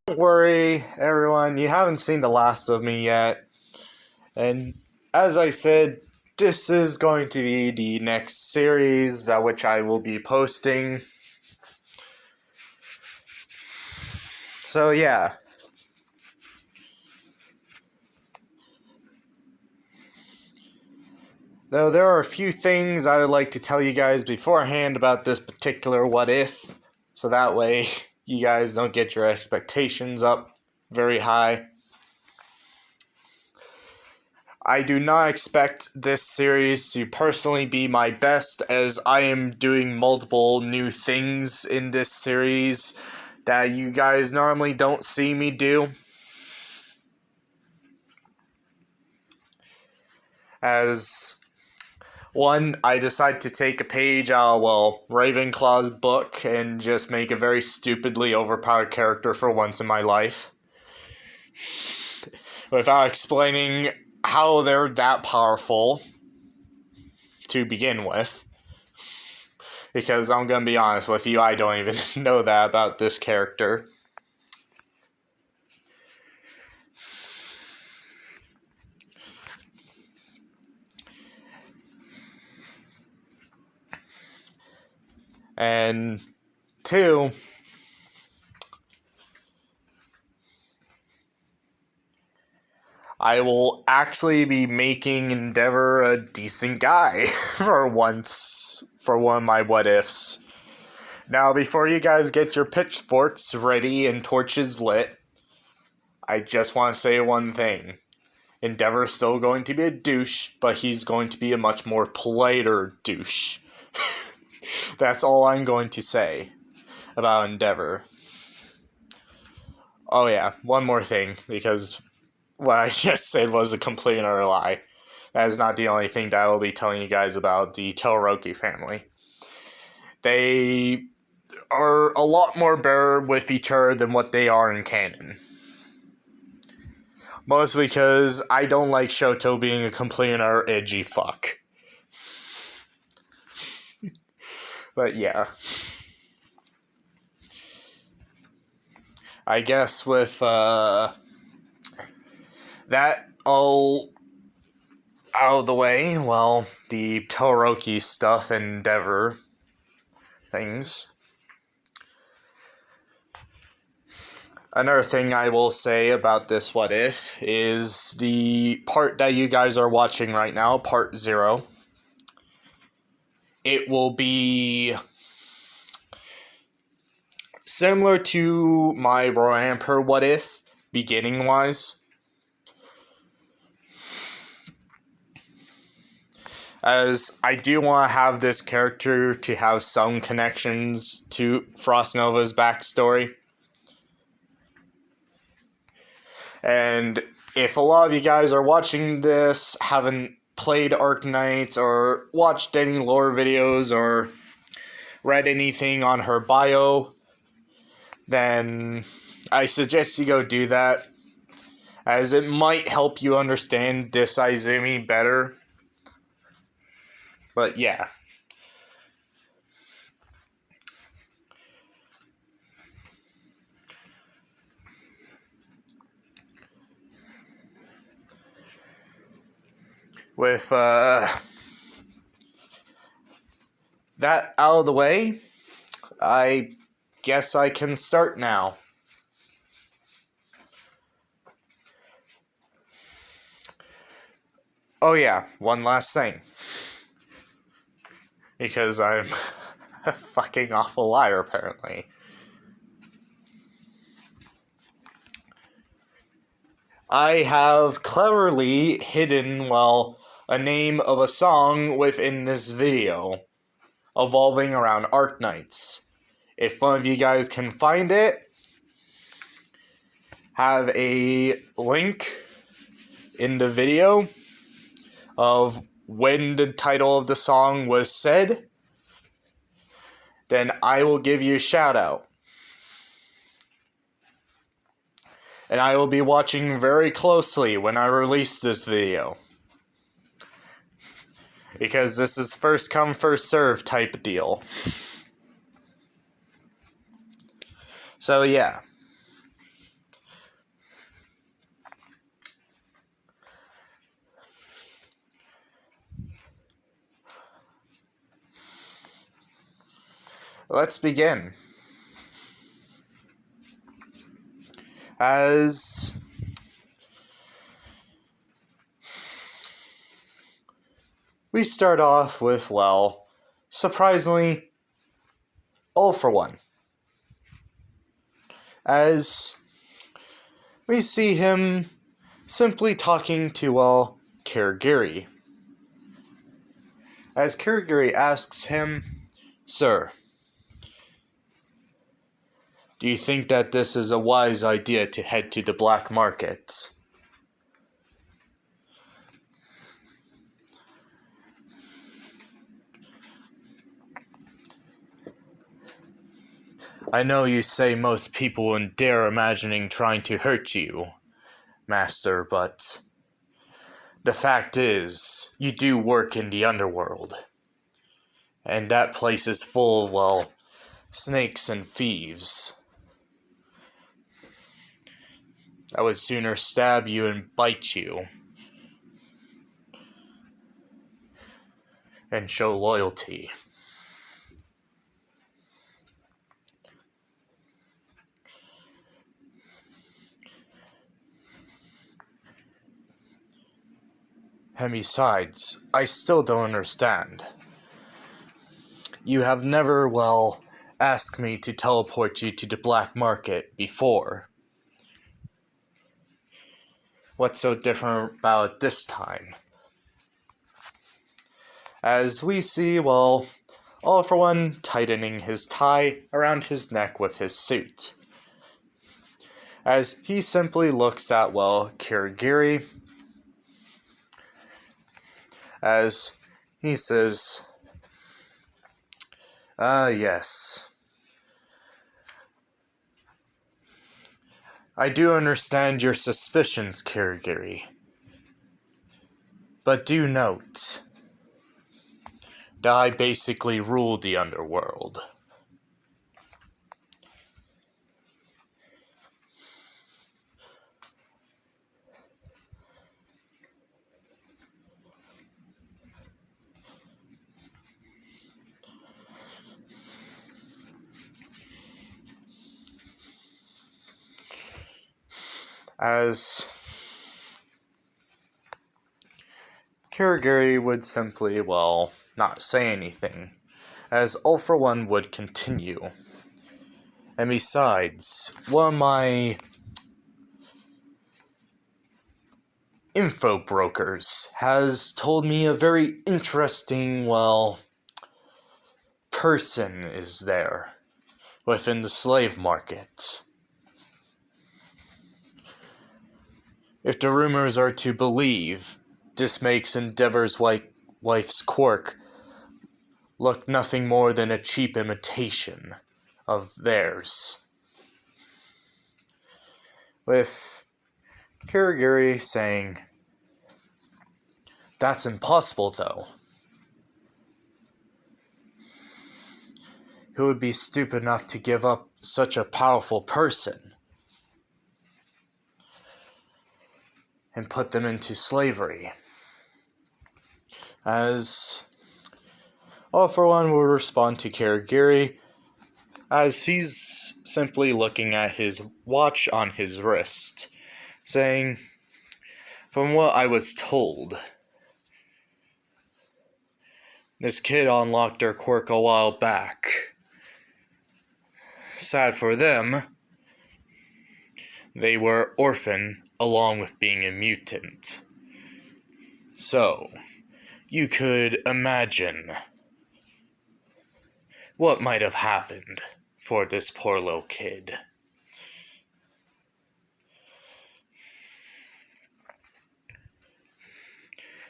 Don't worry, everyone, you haven't seen the last of me yet. And as I said, this is going to be the next series that which I will be posting. So yeah. Though there are a few things I would like to tell you guys beforehand about this particular what if, so that way you guys don't get your expectations up very high. I do not expect this series to personally be my best, as I am doing multiple new things in this series that you guys normally don't see me do. As one, I decided to take a page out of, Ravenclaw's book and just make a very stupidly overpowered character for once in my life. Without explaining how they're that powerful to begin with. Because I'm going to be honest with you, I don't even know that about this character. And two, I will actually be making Endeavor a decent guy for once, for one of my what ifs. Now, before you guys get your pitchforks ready and torches lit, I just want to say one thing. Endeavor's still going to be a douche, but he's going to be a much more politer douche. That's all I'm going to say about Endeavor. Oh yeah, one more thing, because what I just said was a complete and utter lie. That is not the only thing that I will be telling you guys about the Todoroki family. They are a lot more better with each other than what they are in canon. Mostly because I don't like Shoto being a complete and utter edgy fuck. But yeah. I guess with that all out of the way, well, the Todoroki stuff and Endeavor things. Another thing I will say about this what if is the part that you guys are watching right now, part 0. It will be similar to my Ramper what if, beginning wise. As I do want to have this character to have some connections to Frost Nova's backstory. And if a lot of you guys are watching this, haven't played Arknights or watched any lore videos or read anything on her bio, then I suggest you go do that, as it might help you understand this Izumi better. But yeah. With that out of the way, I guess I can start now. Oh yeah, one last thing. Because I'm a fucking awful liar, apparently. I have cleverly hidden, a name of a song within this video, evolving around arknights. If one of you guys can find it, have a link in the video of when the title of the song was said, then I will give you a shout out. And I will be watching very closely when I release this video. Because this is first come, first serve type deal. So yeah. let's begin. As we start off with, well, surprisingly, All for One. As we see him simply talking to, well, Kirigiri. As Kirigiri asks him, "Sir, do you think that this is a wise idea to head to the black market?" "I know you say most people wouldn't dare imagining trying to hurt you, Master, but the fact is, you do work in the underworld. And that place is full of, well, snakes and thieves. I would sooner stab you and bite you and show loyalty." "And besides, I still don't understand. You have never, well, asked me to teleport you to the black market before. What's so different about it this time?" As we see, well, All for One tightening his tie around his neck with his suit. As he simply looks at, well, Kirigiri. As he says, yes. I do understand your suspicions, Kirigiri. But do note that I basically rule the underworld. As Kirigiri would simply, well, not say anything, as All for One would continue. "And besides, one of my info brokers has told me a very interesting, well, person is there within the slave market. If the rumors are to believe, this makes Endeavor's wife's quirk look nothing more than a cheap imitation of theirs." With Kirigiri saying, "That's impossible, though. Who would be stupid enough to give up such a powerful person and put them into slavery?" As All for One will respond to Kirigiri, as he's simply looking at his watch on his wrist, saying, "From what I was told, this kid unlocked their quirk a while back. Sad for them, they were orphan along with being a mutant. So, you could imagine what might have happened for this poor little kid."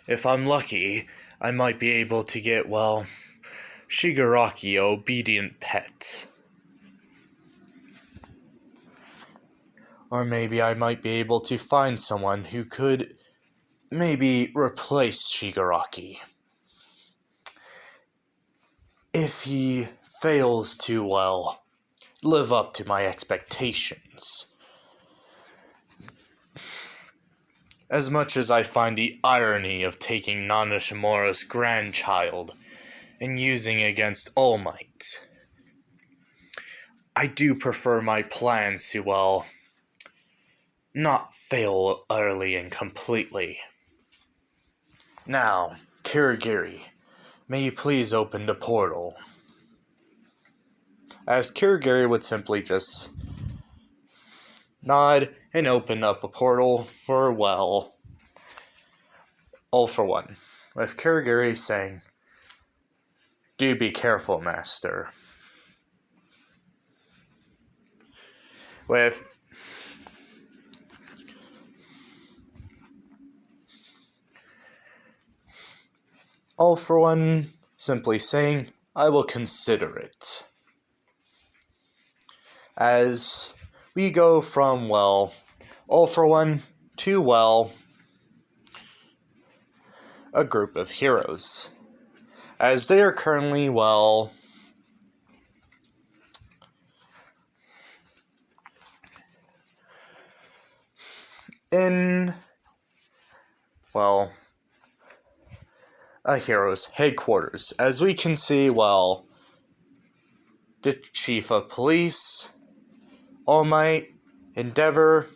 "If I'm lucky, I might be able to get, well, Shigaraki, an obedient pet. Or maybe I might be able to find someone who could maybe replace Shigaraki. If he fails to, well, live up to my expectations. As much as I find the irony of taking Nana Shimura's grandchild and using it against All Might, I do prefer my plans to, well, not fail utterly and completely. Now, Kirigiri, may you please open the portal? As Kirigiri would simply just nod and open up a portal for, well, all for one. With Kirigiri saying, "Do be careful, master." With all for one simply saying, "I will consider it." As we go from, well, all for one to, well, a group of heroes. As they are currently, well, in, well, a hero's headquarters. As we can see, well, the chief of police, All Might, Endeavor,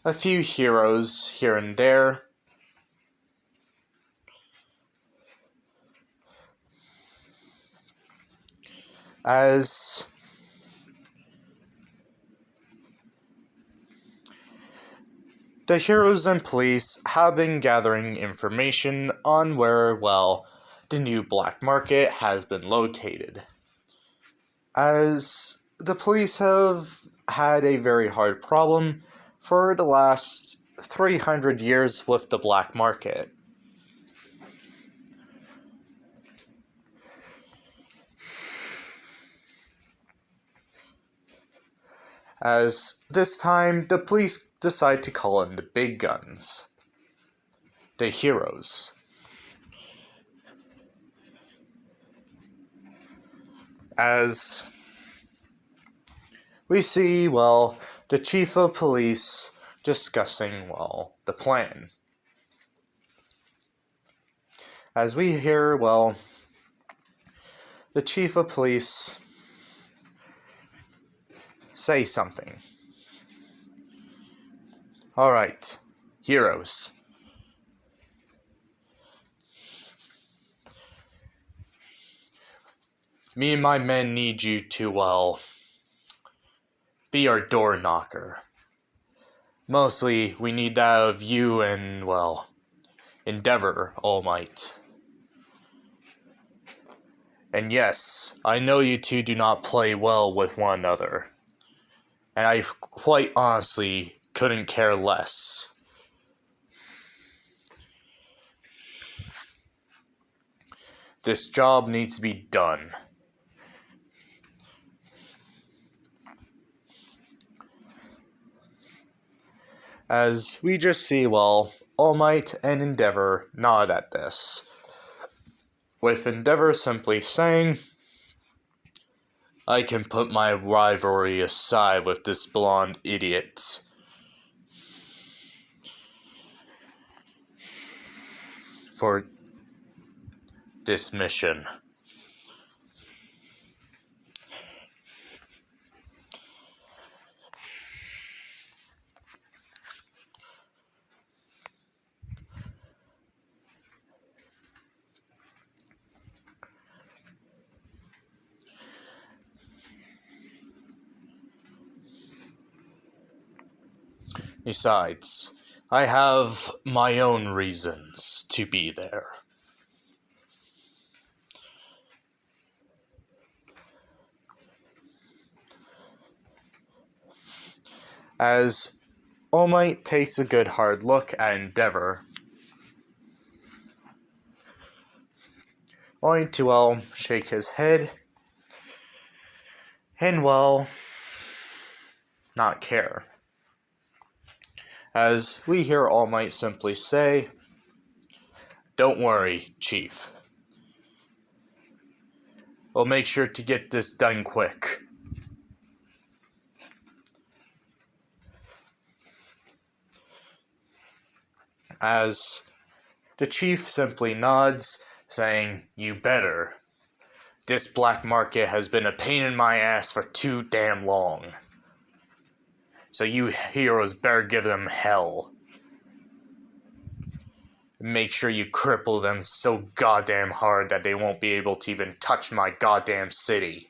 a few heroes here and there. As the heroes and police have been gathering information on where, well, the new black market has been located. As the police have had a very hard problem for the last 300 years with the black market. As this time, the police decide to call in the big guns, the heroes. As we see, well, the chief of police discussing, well, the plan. As we hear, well, the chief of police say something. "Alright, heroes. Me and my men need you to, well, be our door knocker. Mostly, we need that of you and, well, Endeavor, All Might. And yes, I know you two do not play well with one another. And I quite honestly couldn't care less. This job needs to be done." As we just see, well, All Might and Endeavor nod at this, with Endeavor simply saying, "I can put my rivalry aside with this blonde idiot for this mission." Besides, I have my own reasons to be there. As All Might takes a good hard look at Endeavor, only to, well, shake his head and, well, not care. As we hear All Might simply say, "Don't worry, Chief. We'll make sure to get this done quick." As the chief simply nods, saying, "You better. This black market has been a pain in my ass for too damn long. So you heroes better give them hell. Make sure you cripple them so goddamn hard that they won't be able to even touch my goddamn city.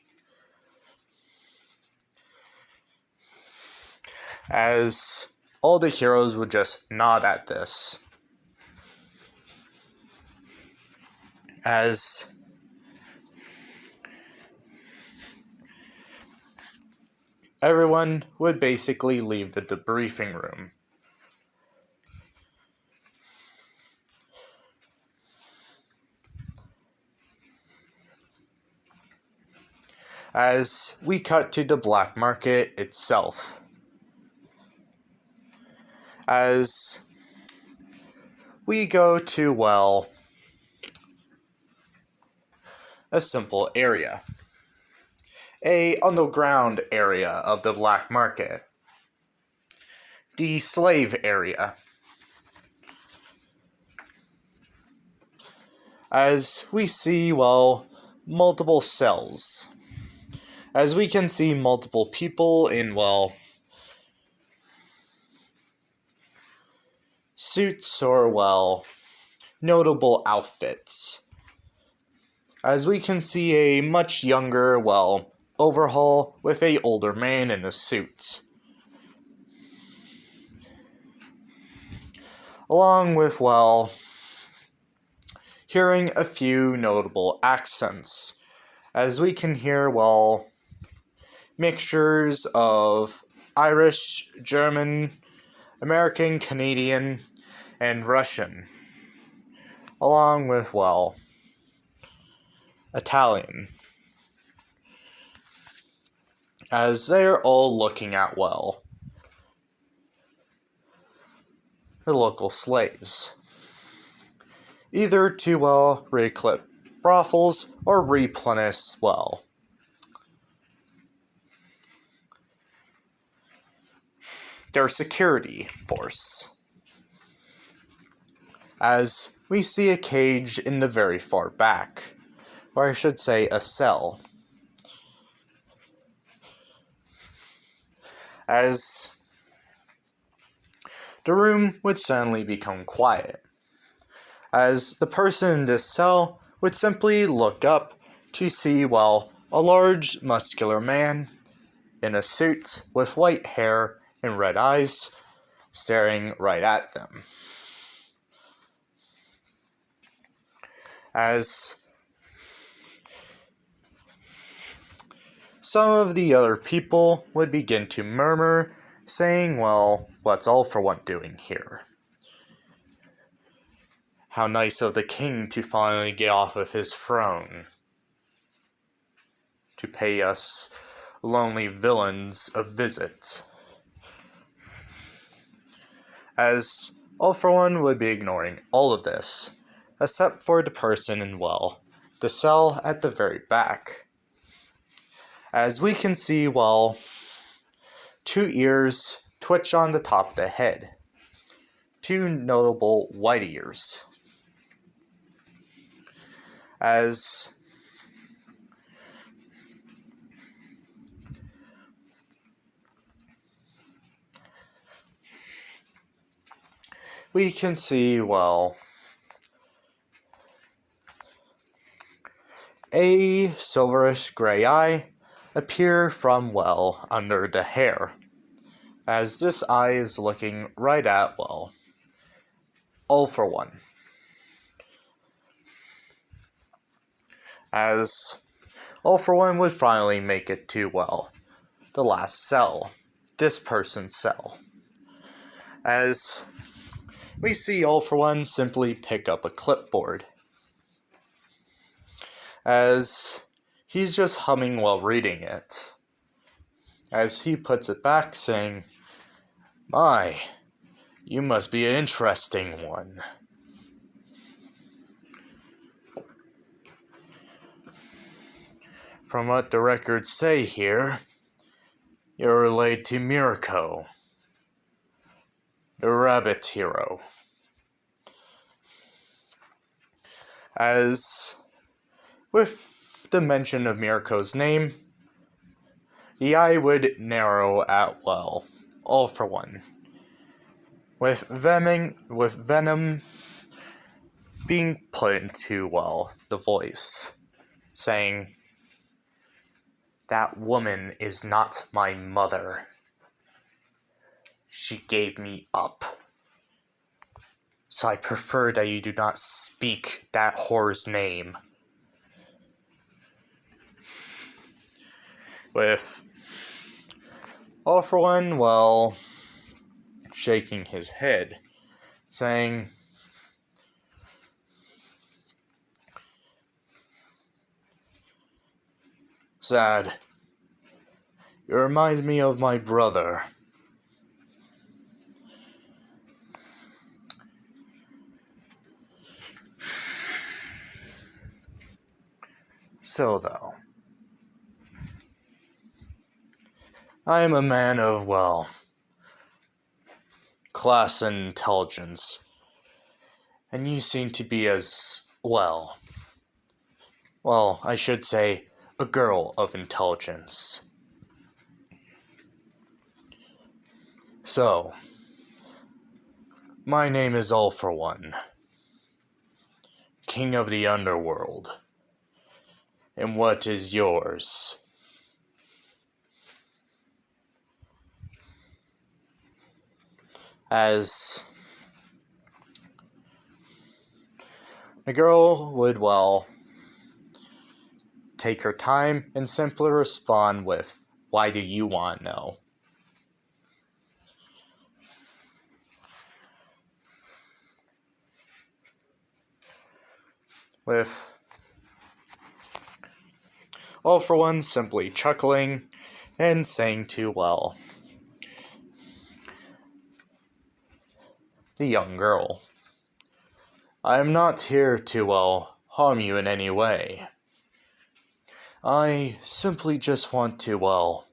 As all the heroes would just nod at this. As everyone would basically leave the debriefing room. As we cut to the black market itself. As we go to, well, a simple area. A underground area of the black market. The slave area. As we see, well, multiple cells. As we can see multiple people in, well, suits or, well, notable outfits. As we can see a much younger, well, overhaul with a older man in a suit. Along with, well, hearing a few notable accents. As we can hear, well, mixtures of Irish, German, American, Canadian, and Russian. Along with, well, Italian. As they're all looking at, well, the local slaves. Either to, well, reclip brothels or replenish, well, their security force. As we see a cage in the very far back, or I should say a cell. As the room would suddenly become quiet. As the person in this cell would simply look up to see, well, a large muscular man in a suit with white hair and red eyes staring right at them. As some of the other people would begin to murmur, saying, well, what's All For One doing here? How nice of the king to finally get off of his throne. To pay us lonely villains a visit. As All For One would be ignoring all of this, except for the person in, well, the cell at the very back. As we can see, well, two ears twitch on the top of the head. Two notable white ears. As we can see, well, a silverish gray eye appear from, well, under the hair. As this eye is looking right at, well, All For One. As All For One would finally make it to, well, the last cell. This person's cell. As we see All For One simply pick up a clipboard. As he's just humming while reading it. As he puts it back, saying, "My, you must be an interesting one." From what the records say here, you're related to Mirko, the rabbit hero. As with the mention of Mirko's name, the eye would narrow at well, all for one. With venom being put into, well, the voice, saying, "That woman is not my mother. She gave me up. So I prefer that you do not speak that whore's name." With all for one, well, shaking his head, saying, "Sad. You remind me of my brother." So, though, I am a man of, well, class and intelligence, and you seem to be as, well, I should say, a girl of intelligence. So, my name is All for One, King of the Underworld. And what is yours? As the girl would, well, take her time and simply respond with, "Why do you want to know?" With All for One simply chuckling and saying to, well, the young girl, "I am not here to, well, harm you in any way. I simply just want to, well,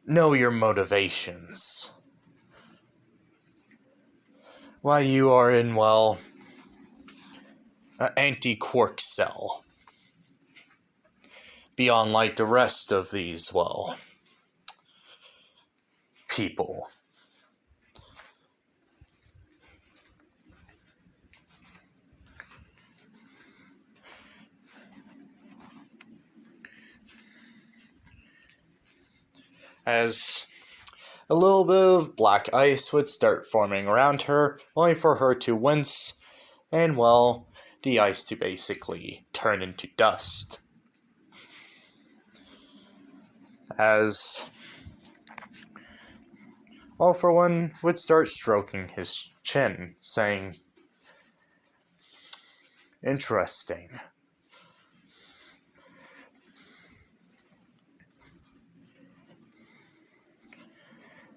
know your motivations. Why you are in, well, an anti-quirk cell. Beyond like the rest of these, well, people." As a little bit of black ice would start forming around her, only for her to wince, and, well, the ice to basically turn into dust. As All for One would start stroking his chin, saying, "Interesting.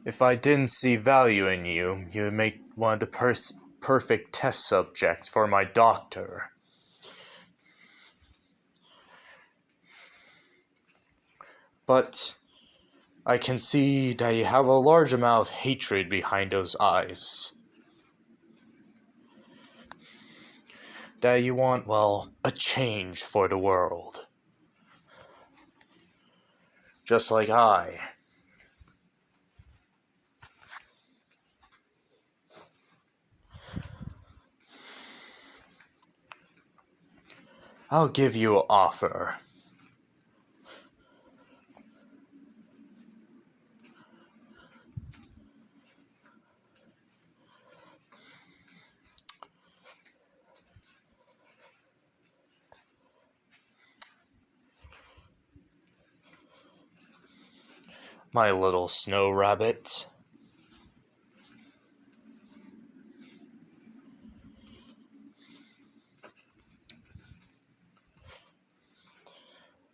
If I didn't see value in you, you would make one of the perfect test subjects for my doctor. But I can see that you have a large amount of hatred behind those eyes. That you want, well, a change for the world. Just like I. I'll give you an offer. My little snow rabbit."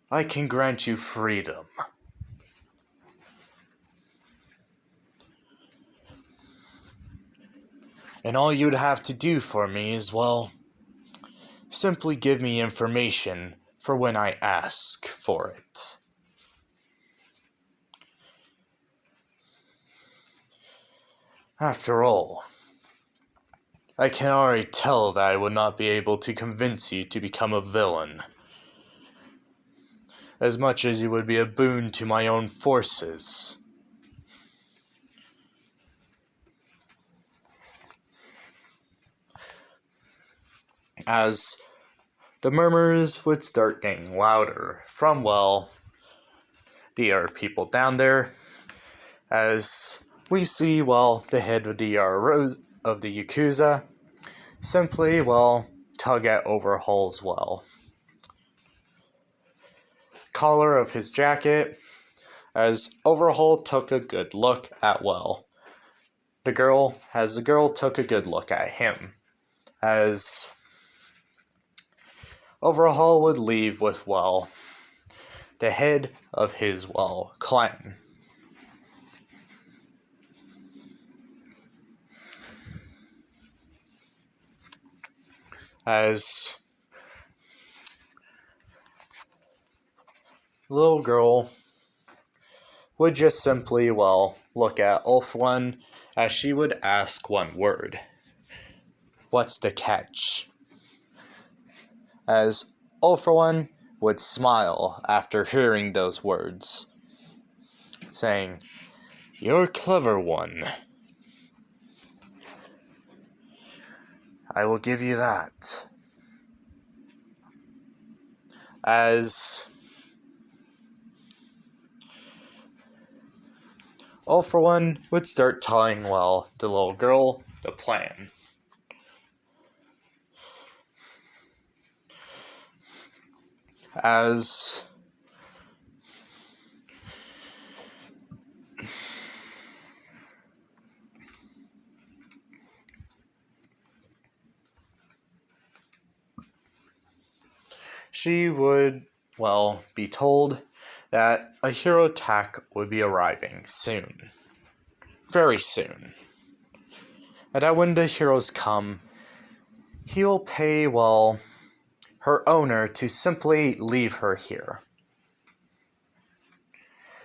"I can grant you freedom. And all you'd have to do for me is, well, simply give me information for when I ask for it. After all, I can already tell that I would not be able to convince you to become a villain. as much as you would be a boon to my own forces. As the murmurs would start getting louder from, the other people down there, as we see, the head of the Yakuza simply, tug at Overhaul's, collar of his jacket, as Overhaul took a good look at, the girl took a good look at him, as Overhaul would leave with, the head of his, clan. As the little girl would just simply, look at Ulfrun as she would ask one word. What's the catch? As Ulfrun would smile after hearing those words, saying, "You're a clever one. I will give you that." As Ulfrun would start telling, the little girl the plan. As she would, be told that a hero attack would be arriving soon. Very soon. And that when the heroes come, he will pay, her owner to simply leave her here.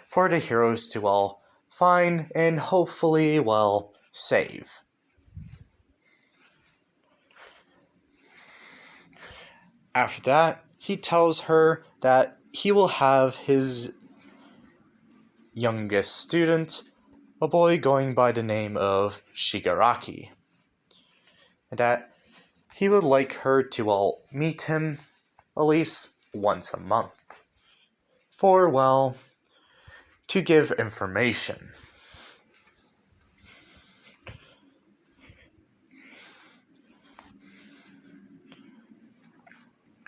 For the heroes to, find and hopefully, save. After that, he tells her that he will have his youngest student, a boy going by the name of Shigaraki, and that he would like her to meet him at least once a month, for, to give information.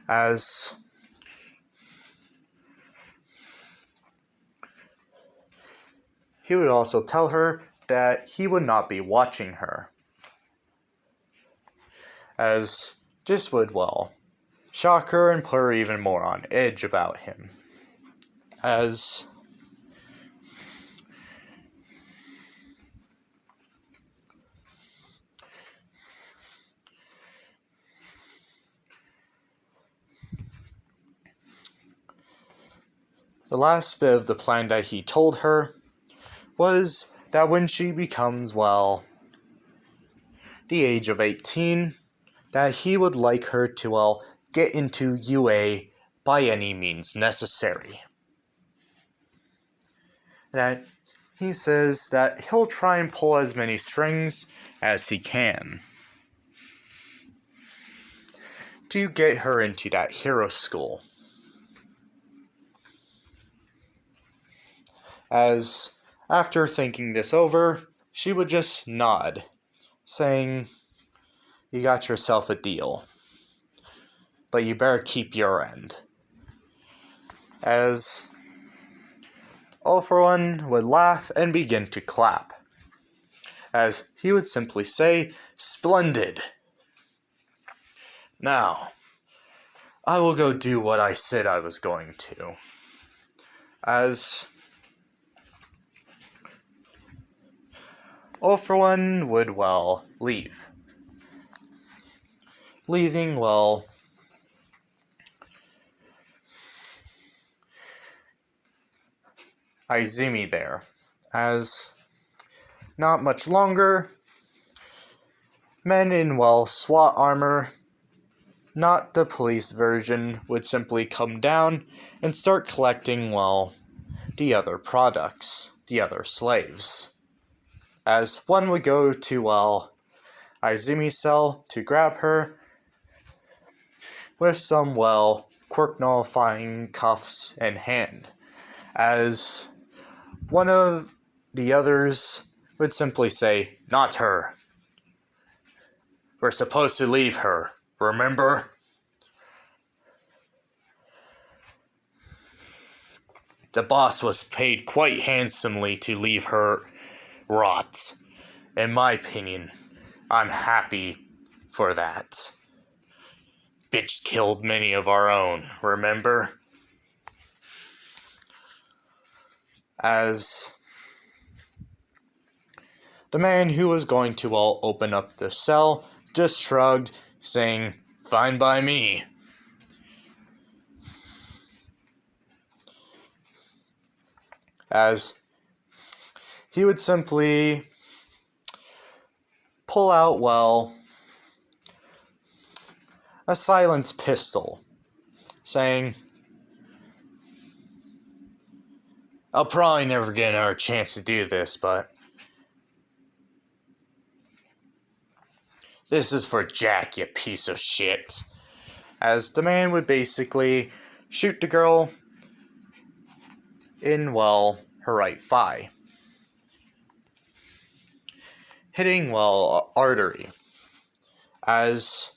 As he would also tell her that he would not be watching her, as this would, shock her and put her even more on edge about him. As the last bit of the plan that he told her was that when she becomes, the age of 18, that he would like her to, get into UA by any means necessary. That he says that he'll try and pull as many strings as he can to get her into that hero school. As after thinking this over, she would just nod, saying, "You got yourself a deal, but you better keep your end." As Ulfrun would laugh and begin to clap, as he would simply say, "Splendid! Now, I will go do what I said I was going to." As Ulfrun would, leave. Leaving, Izumi there, as not much longer, men in, SWAT armor not the police version, would simply come down and start collecting, the other products, the other slaves. As one would go to, Izumi's cell to grab her with some, quirk-nullifying cuffs in hand. As one of the others would simply say, "Not her. We're supposed to leave her, remember?" The boss was paid quite handsomely to leave her rot. In my opinion, I'm happy for that. Bitch killed many of our own, remember? As the man who was going to open up the cell just shrugged, saying, "Fine by me." As he would simply pull out, a silenced pistol, saying, "I'll probably never get another chance to do this, but this is for Jack, you piece of shit." As the man would basically shoot the girl in, her right thigh, hitting, artery, as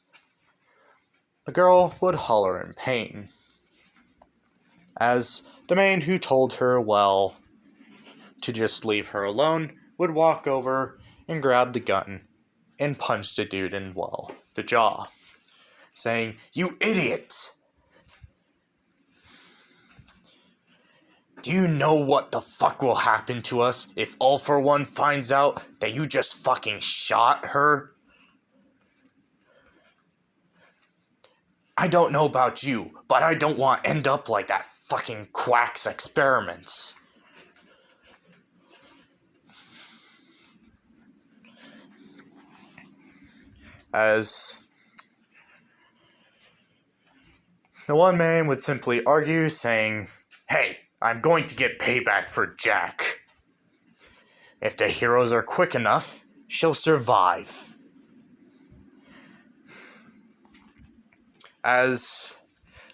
the girl would holler in pain. As the man who told her, to just leave her alone, would walk over and grab the gun and punch the dude in, the jaw, saying, "You idiot! Do you know what the fuck will happen to us if All For One finds out that you just fucking shot her? I don't know about you, but I don't want to end up like that fucking quack's experiments." As the one man would simply argue, saying, "Hey, I'm going to get payback for Jack. If the heroes are quick enough, she'll survive." As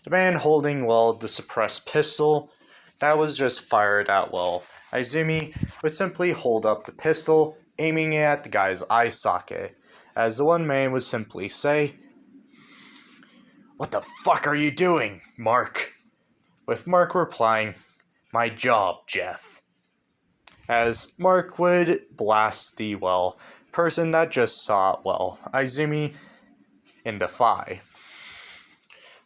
the man holding, the suppressed pistol that was just fired at, Izumi would simply hold up the pistol, aiming it at the guy's eye socket, as the one man would simply say, "What the fuck are you doing, Mark?" With Mark replying, "My job, Jeff." As Mark would blast the, person that just saw, Izumi in the thigh,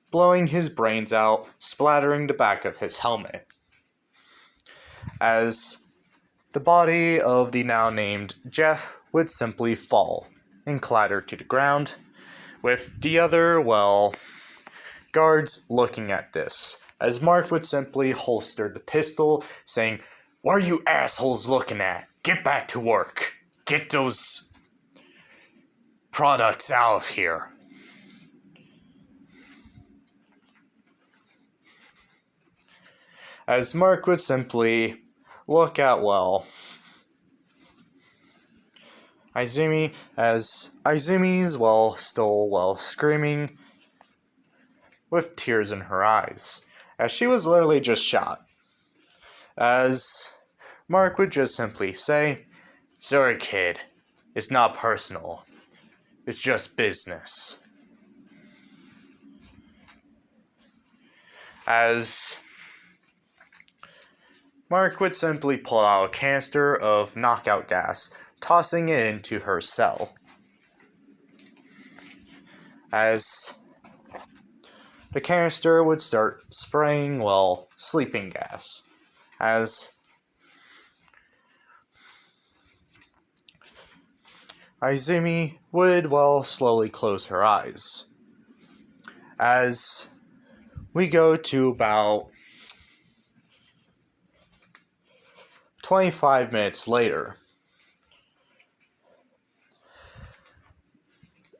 blowing his brains out, splattering the back of his helmet. As the body of the now named Jeff would simply fall and clatter to the ground, with the other, guards looking at this, as Mark would simply holster the pistol, saying, "What are you assholes looking at? Get back to work. Get those products out of here." As Mark would simply look at, Izumi, as Izumi's, still, screaming with tears in her eyes, as she was literally just shot. As Mark would just simply say, "Sorry, kid. It's not personal. It's just business." As Mark would simply pull out a canister of knockout gas, tossing it into her cell. As the canister would start spraying, sleeping gas. As Izumi would, slowly close her eyes. As we go to about 25 minutes later,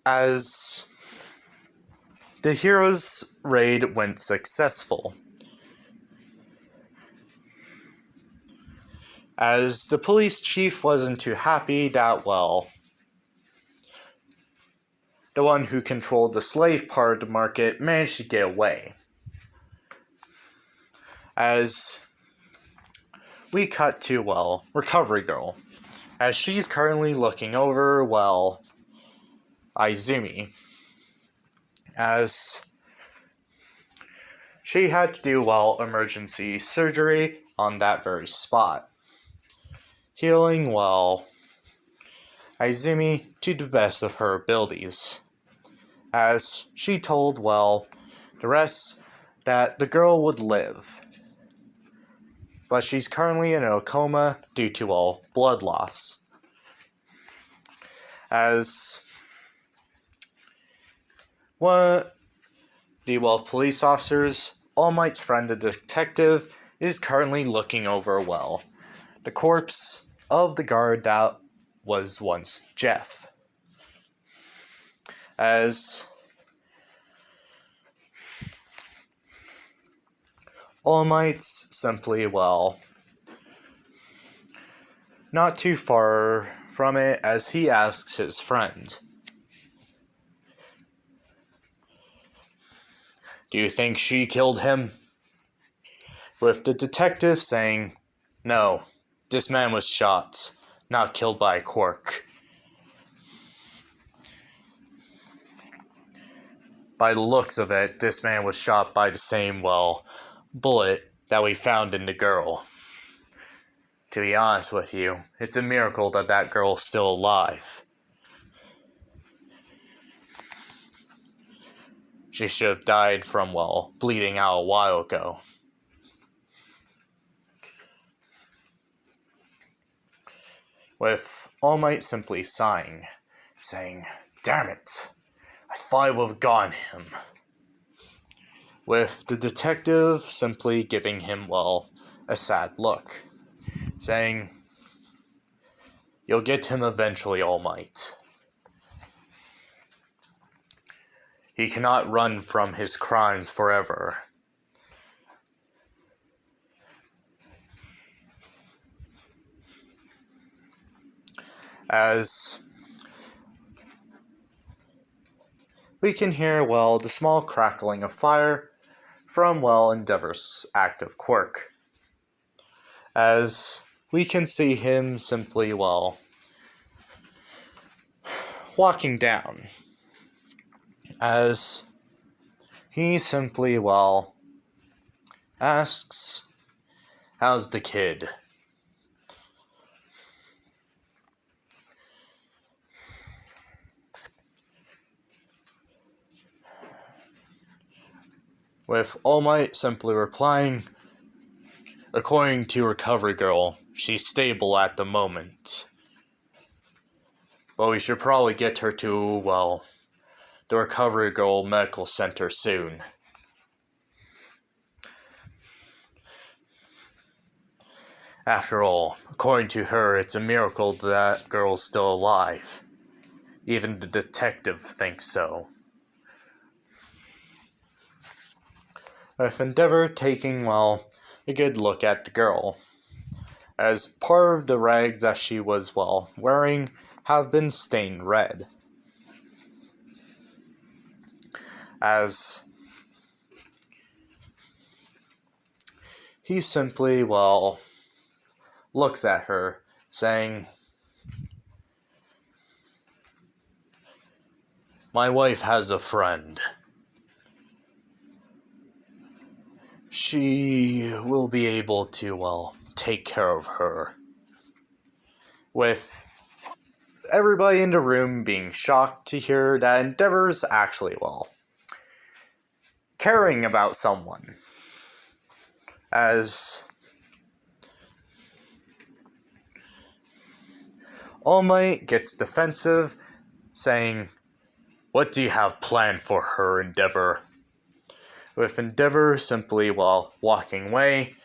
as The hero's raid went successful, as the police chief wasn't too happy that, well, the one who controlled the slave part of the market managed to get away. As we cut to, well, Recovery Girl, as she's currently looking over, well, Izumi, as she had to do, well, emergency surgery on that very spot, healing, well, Izumi to the best of her abilities, as she told, well, the rest that the girl would live, but she's currently in a coma due to, well, blood loss. As one of the, well, police officers, All Might's friend, the detective, is currently looking over, well, the corpse of the guard that was once Jeff. As All Might's simply, well, not too far from it, as he asks his friend, "Do you think she killed him?" With the detective saying, "No, this man was shot, not killed by a quirk. By the looks of it, this man was shot by the same, well, bullet that we found in the girl. To be honest with you, it's a miracle that that girl's still alive. She should have died from, well, bleeding out a while ago." With All Might simply sighing, saying, "Damn it, I thought I would have gotten him." With the detective simply giving him, well, a sad look, saying, "You'll get him eventually, All Might. He cannot run from his crimes forever." As we can hear, well, the small crackling of fire from, well, Endeavor's active quirk, as we can see him simply, well, walking down, as he simply, well, asks, "How's the kid?" With All Might simply replying, "According to Recovery Girl, she's stable at the moment. But we should probably get her to, well, the Recovery Girl Medical Center soon. After all, according to her, it's a miracle that girl's still alive. Even the detective thinks so." With Endeavor taking, well, a good look at the girl, as part of the rags that she was, well, wearing have been stained red. As he simply, well, looks at her, saying, "My wife has a friend. She will be able to, well, take care of her." With everybody in the room being shocked to hear that Endeavor's actually, well, caring about someone. As All Might gets defensive, saying, "What do you have planned for her, Endeavor?" With Endeavor simply, well, walking away,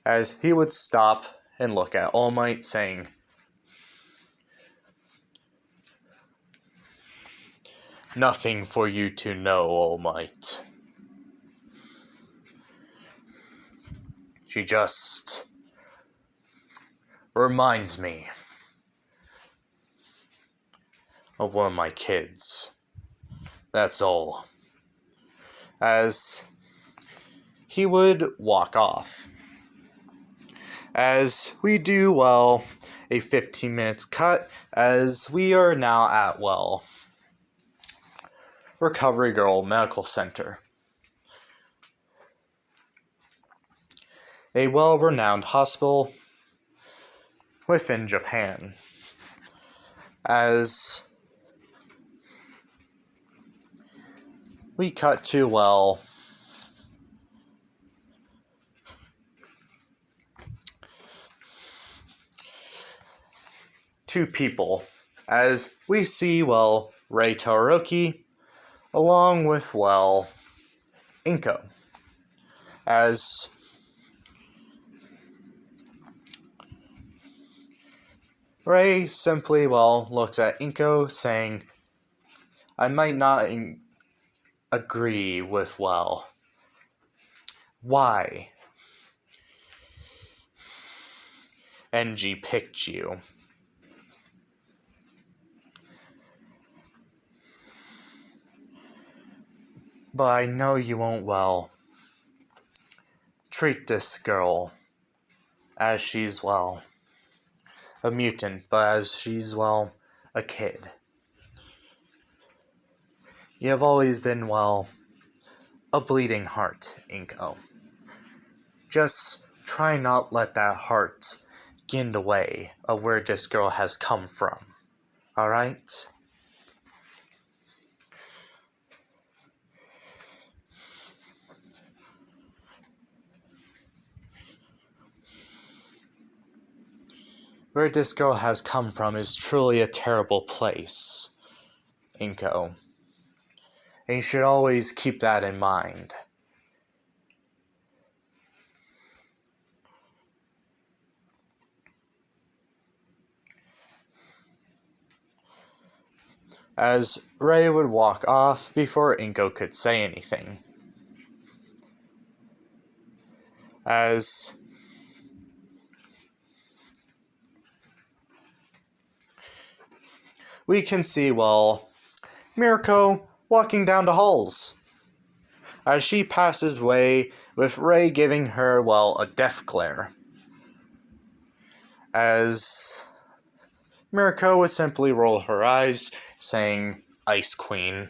as he would stop and look at All Might, saying, nothing for you to know, All Might. She just reminds me of one of my kids. That's all. As he would walk off. As we do, well, a 15 minutes cut, as we are now at, well, Recovery Girl Medical Center. A well-renowned hospital within Japan. As we cut to, well, two people, as we see, well, Rei Todoroki, along with, well, Inko, as Rei simply, well, looks at Inko, saying, I might not agree with, well, why NG picked you. But I know you won't, well, treat this girl as she's, well, a mutant, but as she's, well, a kid. You have always been, well, a bleeding heart, Inko. Just try not let that heart get in the way of where this girl has come from. Alright? Where this girl has come from is truly a terrible place, Inko. And you should always keep that in mind. As Rei would walk off before Inko could say anything. As we can see, well, Mirko walking down the halls. As she passes away, with Rei giving her, well, a death glare. As Mirko would simply roll her eyes, saying, Ice Queen.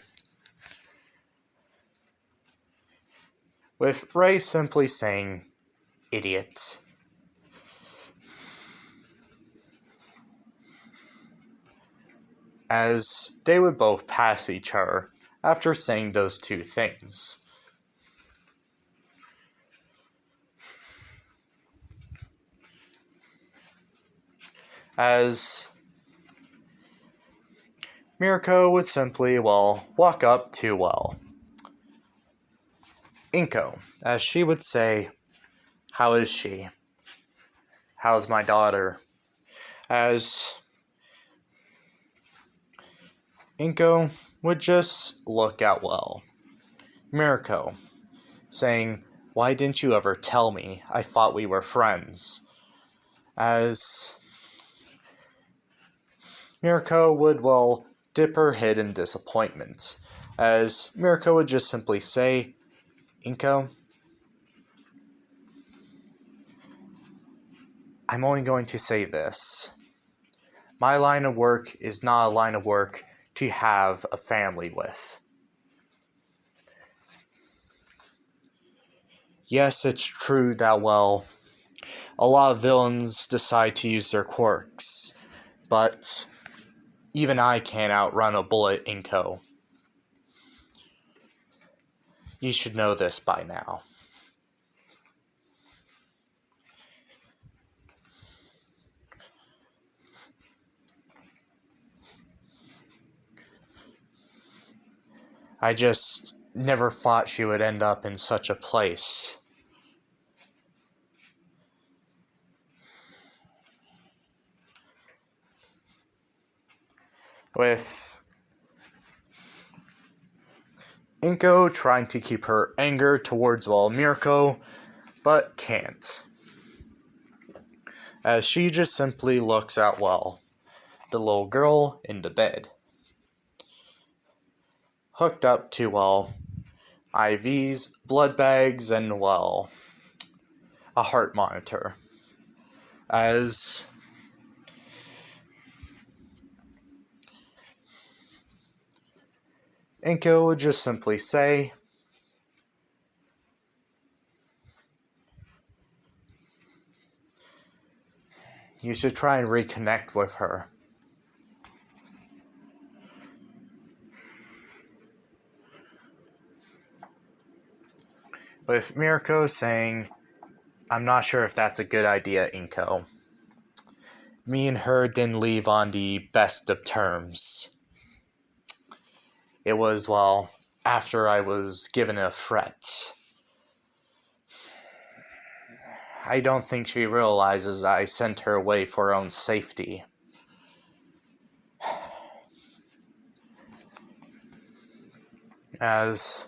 With Rei simply saying, Idiot. As they would both pass each other after saying those two things. As Mirko would simply, well, walk up to, well, Inko, as she would say, How is she? How's my daughter? As Inko would just look at, well, Mirko, saying, Why didn't you ever tell me? I thought we were friends. As Mirko would, well, dip her head in disappointment. As Mirko would just simply say, Inko, I'm only going to say this. My line of work is not a line of work to have a family with. Yes, it's true that, well, a lot of villains decide to use their quirks, but even I can't outrun a bullet, Inko. You should know this by now. I just never thought she would end up in such a place. With Inko trying to keep her anger towards, Mirko, but can't. As she just simply looks at, the little girl in the bed. Hooked up to, IVs, blood bags, and, a heart monitor. As Inko would just simply say, you should try and reconnect with her. With Mirko saying, I'm not sure if that's a good idea, Inko. Me and her didn't leave on the best of terms. It was, after I was given a threat. I don't think she realizes I sent her away for her own safety. As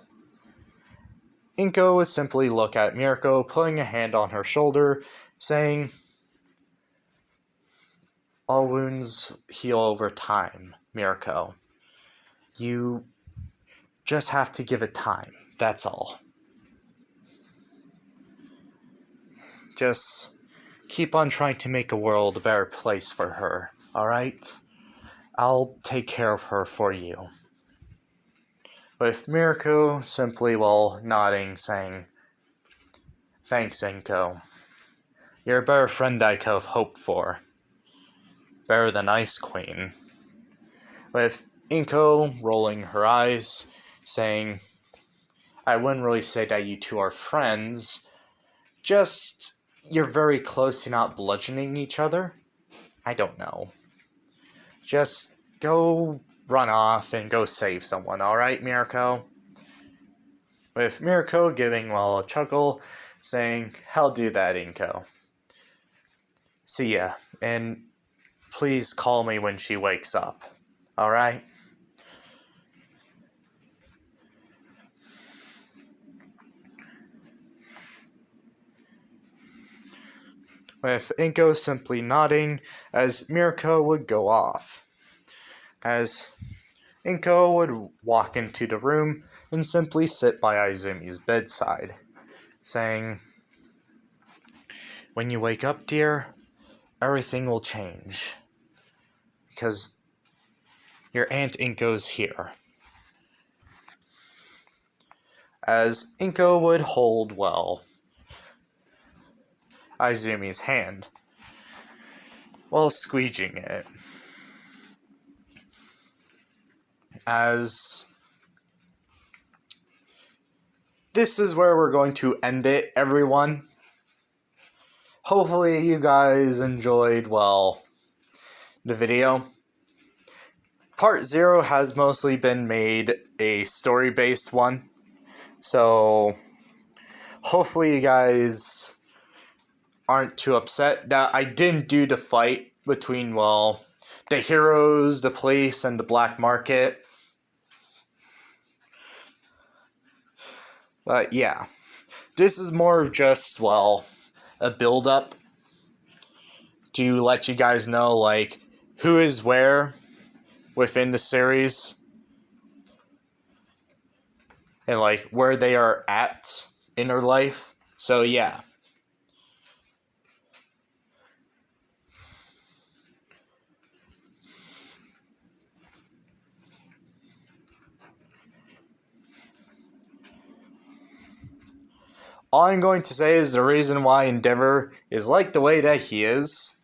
Inko would simply look at Mirko, putting a hand on her shoulder, saying, all wounds heal over time, Mirko. You just have to give it time, that's all. Just keep on trying to make the world a better place for her, alright? I'll take care of her for you. With Mirko simply, nodding, saying, thanks, Inko. You're a better friend I could have hoped for. Better than Ice Queen. With Inko rolling her eyes, saying, I wouldn't really say that you two are friends, just you're very close to not bludgeoning each other. I don't know. Just go run off and go save someone, alright, Mirko? With Mirko giving, a chuckle, saying, I'll do that, Inko. See ya, and please call me when she wakes up, alright? With Inko simply nodding as Mirko would go off. As Inko would walk into the room and simply sit by Izumi's bedside, saying, when you wake up, dear, everything will change. Because your Aunt Inko's here. As Inko would hold, Izumi's hand, while squeegeeing it. As this is where we're going to end it, everyone. Hopefully you guys enjoyed, the video. Part 0 has mostly been made a story-based one. So, hopefully you guys aren't too upset that I didn't do the fight between, the heroes, the police, and the black market. But yeah, this is more of just, a build-up to let you guys know, who is where within the series. And, where they are at in their life. So, yeah. All I'm going to say is the reason why Endeavor is the way that he is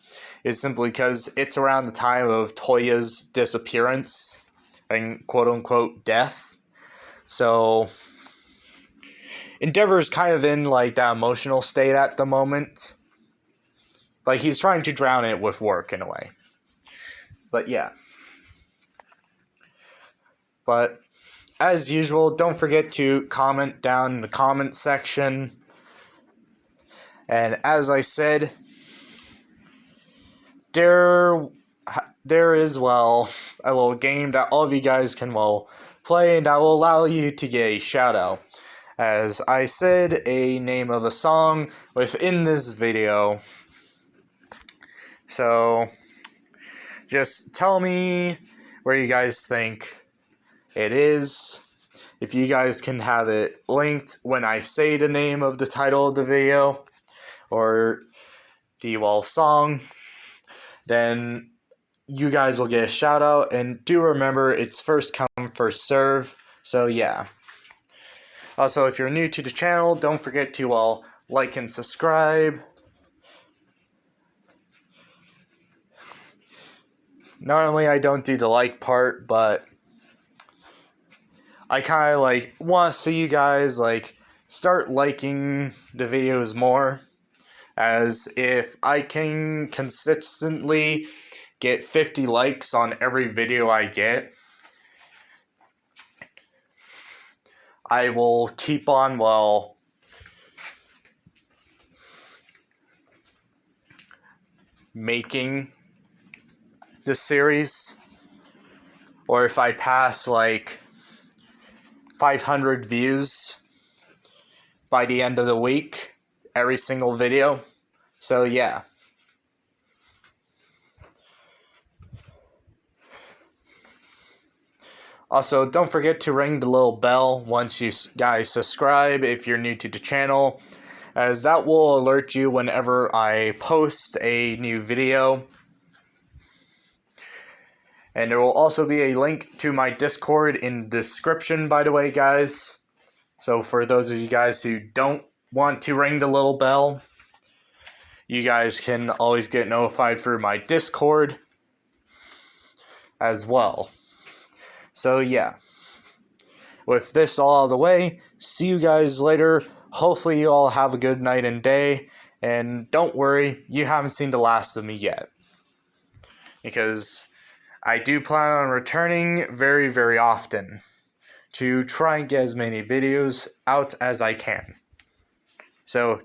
simply because it's around the time of Toya's disappearance and quote-unquote death. So, Endeavor's kind of in, that emotional state at the moment. He's trying to drown it with work, in a way. But, yeah. But, as usual, don't forget to comment down in the comment section. And as I said, there is, a little game that all of you guys can, play, and I will allow you to get a shout out. As I said, a name of a song within this video. So, just tell me where you guys think it is. If you guys can have it linked when I say the name of the title of the video, or the song, then you guys will get a shout out. And do remember, it's first come, first serve. So yeah. Also, if you're new to the channel, don't forget to like and subscribe. Normally I don't do the like part, but I kind of want to see you guys start liking the videos more, as if I can consistently get 50 likes on every video I get, I will keep on, making the series. Or if I pass 500 views by the end of the week, every single video. So yeah. Also, don't forget to ring the little bell once you guys subscribe if you're new to the channel, as that will alert you whenever I post a new video. And there will also be a link to my Discord in the description, by the way, guys. So for those of you guys who don't want to ring the little bell, you guys can always get notified through my Discord as well. So yeah, with this all out of the way, see you guys later. Hopefully you all have a good night and day, and don't worry, you haven't seen the last of me yet, because I do plan on returning very, very often to try and get as many videos out as I can. So